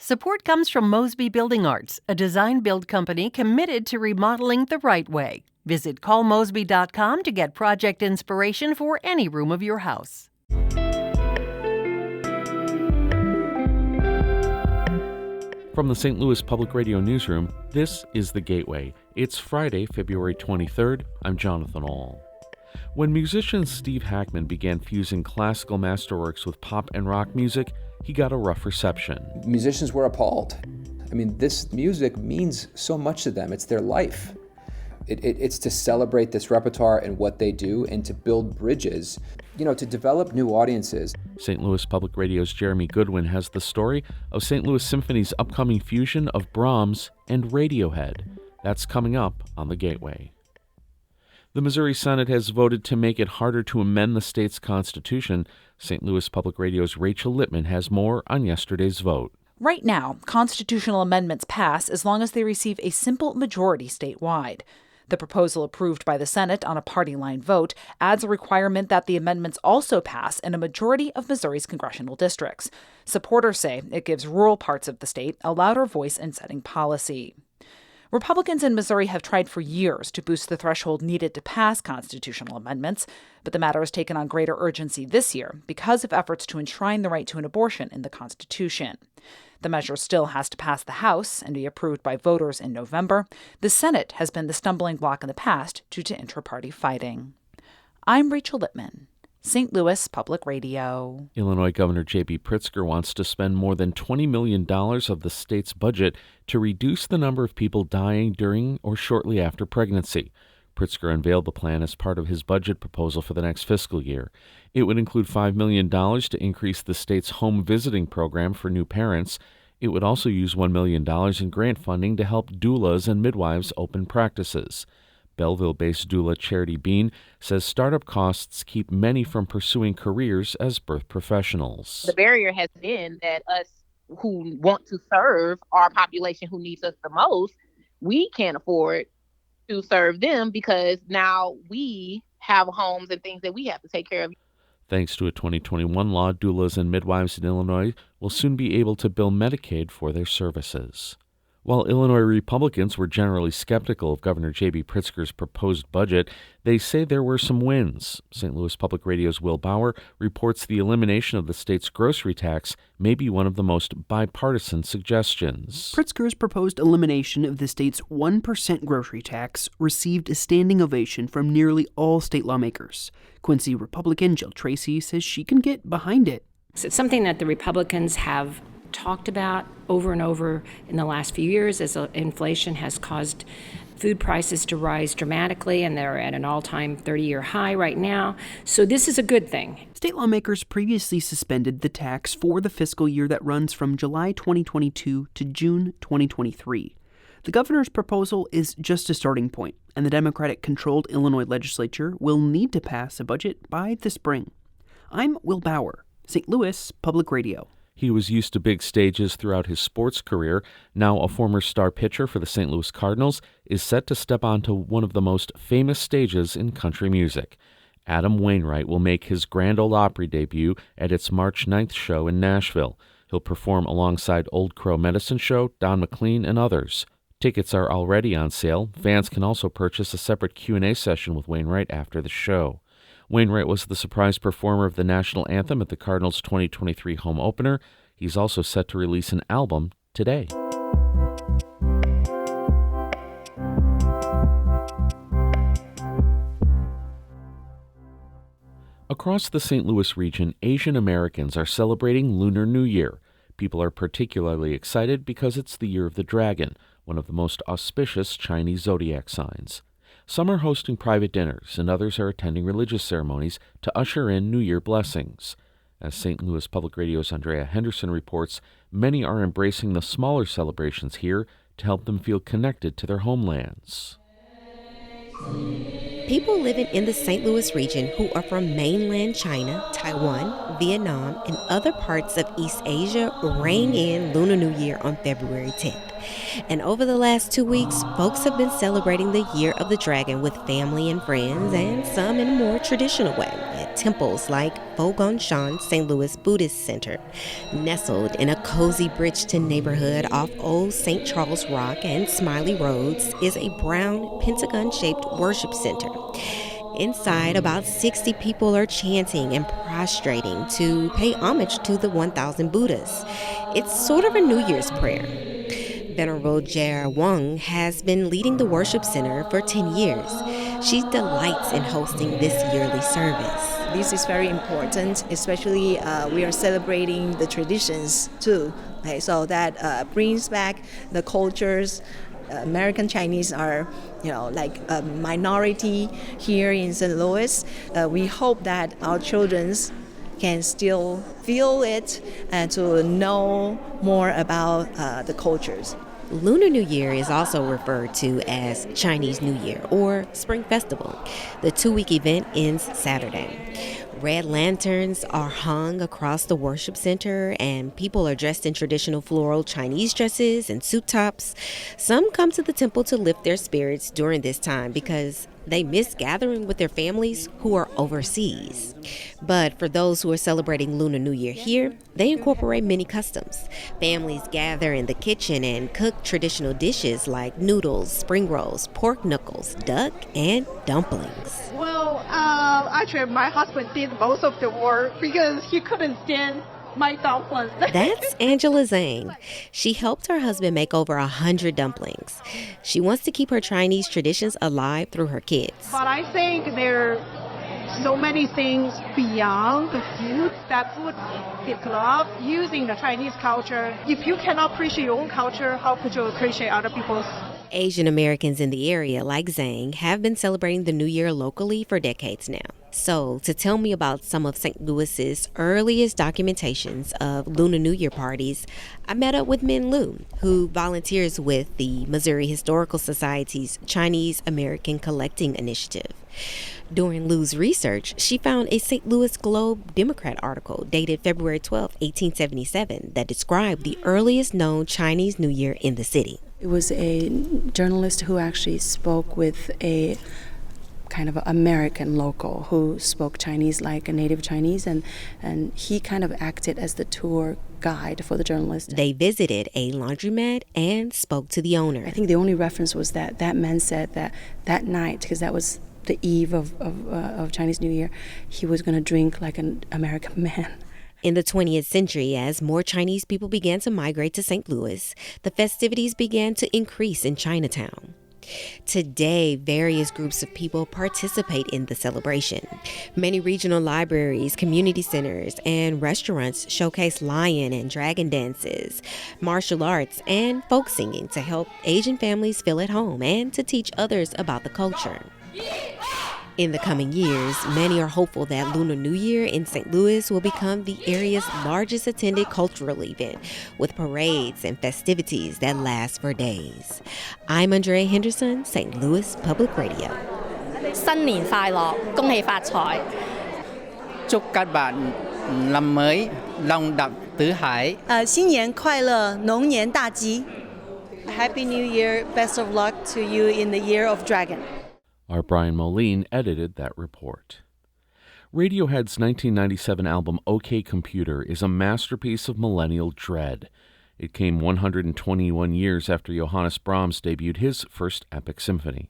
Support comes from Mosby Building Arts, a design-build company committed to remodeling the right way. Visit callmosby.com to get project inspiration for any room of your house. From the St. Louis Public Radio Newsroom, this is The Gateway. It's Friday, February 23rd. I'm Jonathan Ahl. When musician Steve Hackman began fusing classical masterworks with pop and rock music, he got a rough reception. Musicians were appalled. I mean, this music means so much to them. It's their life. It's to celebrate this repertoire and what they do and to build bridges, to develop new audiences. St. Louis Public Radio's Jeremy Goodwin has the story of St. Louis Symphony's upcoming fusion of Brahms and Radiohead. That's coming up on The Gateway. The Missouri Senate has voted to make it harder to amend the state's constitution. St. Louis Public Radio's Rachel Littman has more on yesterday's vote. Right now, constitutional amendments pass as long as they receive a simple majority statewide. The proposal approved by the Senate on a party-line vote adds a requirement that the amendments also pass in a majority of Missouri's congressional districts. Supporters say it gives rural parts of the state a louder voice in setting policy. Republicans in Missouri have tried for years to boost the threshold needed to pass constitutional amendments, but the matter has taken on greater urgency this year because of efforts to enshrine the right to an abortion in the Constitution. The measure still has to pass the House and be approved by voters in November. The Senate has been the stumbling block in the past due to inter-party fighting. I'm Rachel Littman, St. Louis Public Radio. Illinois Governor J.B. Pritzker wants to spend more than $20 million of the state's budget to reduce the number of people dying during or shortly after pregnancy. Pritzker unveiled the plan as part of his budget proposal for the next fiscal year. It would include $5 million to increase the state's home visiting program for new parents. It would also use $1 million in grant funding to help doulas and midwives open practices. Belleville-based doula Charity Bean says startup costs keep many from pursuing careers as birth professionals. The barrier has been that us who want to serve our population who needs us the most, we can't afford to serve them because now we have homes and things that we have to take care of. Thanks to a 2021 law, doulas and midwives in Illinois will soon be able to bill Medicaid for their services. While Illinois Republicans were generally skeptical of Governor J.B. Pritzker's proposed budget, they say there were some wins. St. Louis Public Radio's Will Bauer reports the elimination of the state's grocery tax may be one of the most bipartisan suggestions. Pritzker's proposed elimination of the state's 1% grocery tax received a standing ovation from nearly all state lawmakers. Quincy Republican Jill Tracy says she can get behind it. It's something that the Republicans have talked about over and over in the last few years as inflation has caused food prices to rise dramatically, and they're at an all-time 30-year high right now. So this is a good thing. State lawmakers previously suspended the tax for the fiscal year that runs from July 2022 to June 2023. The governor's proposal is just a starting point, and the Democratic-controlled Illinois legislature will need to pass a budget by the spring. I'm Will Bauer, St. Louis Public Radio. He was used to big stages throughout his sports career. Now a former star pitcher for the St. Louis Cardinals is set to step onto one of the most famous stages in country music. Adam Wainwright will make his Grand Ole Opry debut at its March 9th show in Nashville. He'll perform alongside Old Crow Medicine Show, Don McLean, and others. Tickets are already on sale. Fans can also purchase a separate Q&A session with Wainwright after the show. Wainwright was the surprise performer of the national anthem at the Cardinals' 2023 home opener. He's also set to release an album today. Across the St. Louis region, Asian Americans are celebrating Lunar New Year. People are particularly excited because it's the year of the dragon, one of the most auspicious Chinese zodiac signs. Some are hosting private dinners, and others are attending religious ceremonies to usher in New Year blessings. As St. Louis Public Radio's Andrea Henderson reports, many are embracing the smaller celebrations here to help them feel connected to their homelands. People living in the St. Louis region who are from mainland China, Taiwan, Vietnam, and other parts of East Asia rang in Lunar New Year on February 10th. And over the last 2 weeks, folks have been celebrating the Year of the Dragon with family and friends, and some in a more traditional way, temples like Fogongshan St. Louis Buddhist Center. Nestled in a cozy Bridgeton neighborhood off Old St. Charles Rock and Smiley Roads is a brown pentagon-shaped worship center. Inside, about 60 people are chanting and prostrating to pay homage to the 1,000 Buddhas. It's sort of a New Year's prayer. Venerable Jer Wang has been leading the worship center for 10 years. She delights in hosting this yearly service. This is very important, especially we are celebrating the traditions too. Okay, so that brings back the cultures. American Chinese are, like a minority here in St. Louis. We hope that our children can still feel it and to know more about the cultures. Lunar New Year is also referred to as Chinese New Year or Spring Festival. The 2-week event ends Saturday. Red lanterns are hung across the worship center, and people are dressed in traditional floral Chinese dresses and suit tops. Some come to the temple to lift their spirits during this time because they miss gathering with their families who are overseas. But for those who are celebrating Lunar New Year here, they incorporate many customs. Families gather in the kitchen and cook traditional dishes like noodles, spring rolls, pork knuckles, duck, and dumplings. Well, actually, my husband did most of the work because he couldn't stand my dumplings. That's Angela Zhang. She helped her husband make over 100 dumplings. She wants to keep her Chinese traditions alive through her kids. But I think there are so many things beyond the food that would develop using the Chinese culture. If you cannot appreciate your own culture, how could you appreciate other people's? Asian Americans in the area, like Zhang, have been celebrating the New Year locally for decades now. So, to tell me about some of St. Louis's earliest documentations of Lunar New Year parties, I met up with Min Lu, who volunteers with the Missouri Historical Society's Chinese American Collecting Initiative. During Lu's research, she found a St. Louis Globe Democrat article dated February 12, 1877, that described the earliest known Chinese New Year in the city. It was a journalist who actually spoke with a kind of American local who spoke Chinese like a native Chinese, and he kind of acted as the tour guide for the journalist. They visited a laundromat and spoke to the owner. I think the only reference was that man said that night, because that was the eve of Chinese New Year, he was going to drink like an American man. In the 20th century, as more Chinese people began to migrate to St. Louis, the festivities began to increase in Chinatown. Today, various groups of people participate in the celebration. Many regional libraries, community centers, and restaurants showcase lion and dragon dances, martial arts, and folk singing to help Asian families feel at home and to teach others about the culture. In the coming years, many are hopeful that Lunar New Year in St. Louis will become the area's largest attended cultural event, with parades and festivities that last for days. I'm Andrea Henderson, St. Louis Public Radio. 新年快樂，恭喜發財。祝các bạn năm mới long đậm tứ hải. 新年快樂，龍年大吉。Happy New Year, best of luck to you in the year of dragon. Our Brian Moline edited that report. Radiohead's 1997 album OK Computer is a masterpiece of millennial dread. It came 121 years after Johannes Brahms debuted his first epic symphony.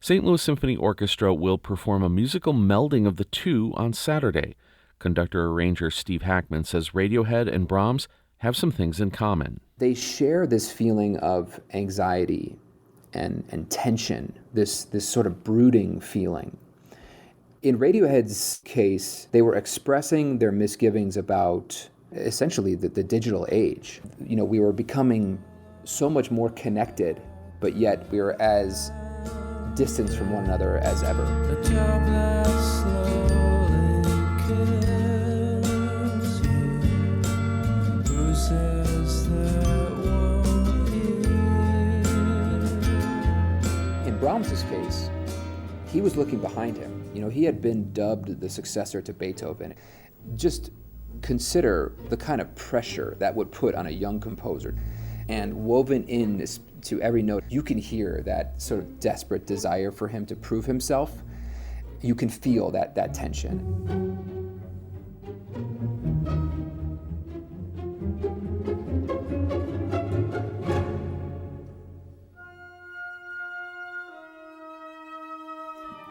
St. Louis Symphony Orchestra will perform a musical melding of the two on Saturday. Conductor-arranger Steve Hackman says Radiohead and Brahms have some things in common. They share this feeling of anxiety and tension, this sort of brooding feeling. In Radiohead's case, they were expressing their misgivings about essentially the digital age. We were becoming so much more connected, but yet we were as distant from one another as ever. In Brahms' case, he was looking behind him. He had been dubbed the successor to Beethoven. Just consider the kind of pressure that would put on a young composer. And woven in to every note, you can hear that sort of desperate desire for him to prove himself. You can feel that tension.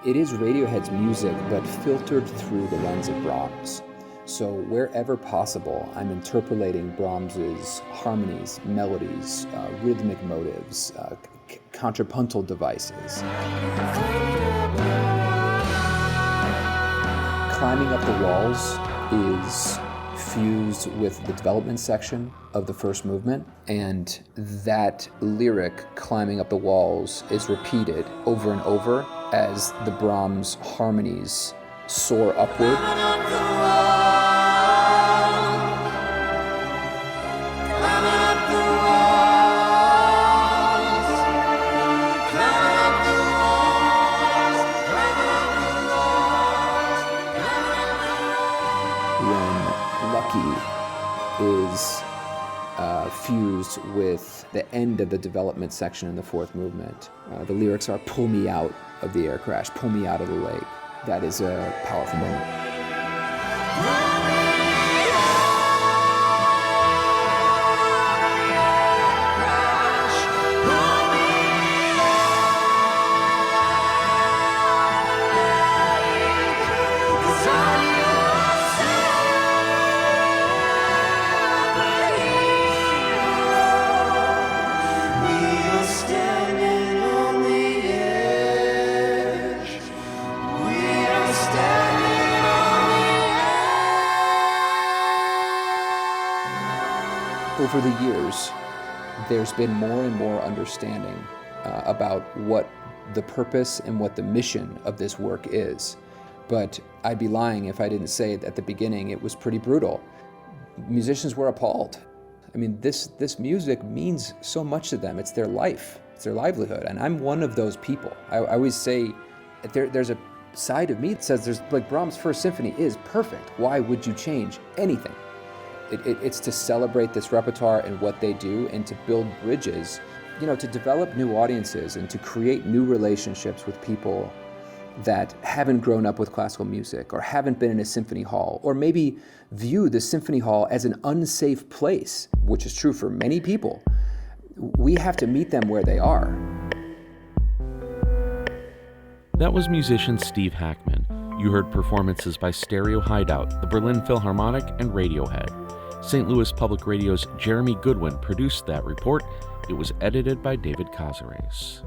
It is Radiohead's music, but filtered through the lens of Brahms. So wherever possible, I'm interpolating Brahms's harmonies, melodies, rhythmic motives, contrapuntal devices. Climbing Up the Walls is fused with the development section of the first movement, and that lyric, Climbing Up the Walls, is repeated over and over as the Brahms harmonies soar upward. When Lucky is fused with the end of the development section in the fourth movement, the lyrics are "Pull me out of the air crash, pull me out of the lake." That is a powerful moment. Over the years, there's been more and more understanding about what the purpose and what the mission of this work is. But I'd be lying if I didn't say at the beginning it was pretty brutal. Musicians were appalled. I mean, this music means so much to them. It's their life, it's their livelihood, and I'm one of those people. I always say there's a side of me that says there's like Brahms' First Symphony is perfect. Why would you change anything? It's to celebrate this repertoire and what they do, and to build bridges, to develop new audiences and to create new relationships with people that haven't grown up with classical music or haven't been in a symphony hall, or maybe view the symphony hall as an unsafe place, which is true for many people. We have to meet them where they are. That was musician Steve Hackman. You heard performances by Stereo Hideout, the Berlin Philharmonic, and Radiohead. St. Louis Public Radio's Jeremy Goodwin produced that report. It was edited by David Cazares.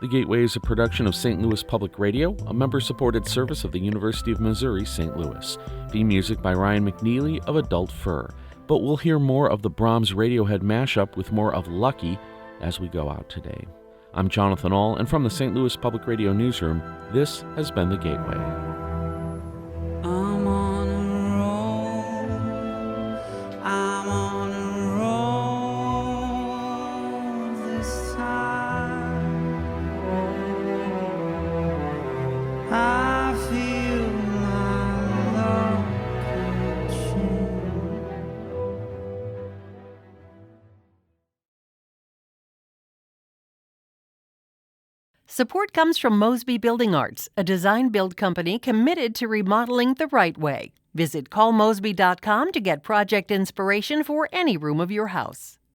The Gateway is a production of St. Louis Public Radio, a member-supported service of the University of Missouri, St. Louis. Theme music by Ryan McNeely of Adult Fur. But we'll hear more of the Brahms Radiohead mashup with more of Lucky as we go out today. I'm Jonathan Ahl, and from the St. Louis Public Radio newsroom, this has been The Gateway. I'm on a roll. I'm on a roll this time. I feel my luck change. Support comes from Mosby Building Arts, a design-build company committed to remodeling the right way. Visit callmosby.com to get project inspiration for any room of your house.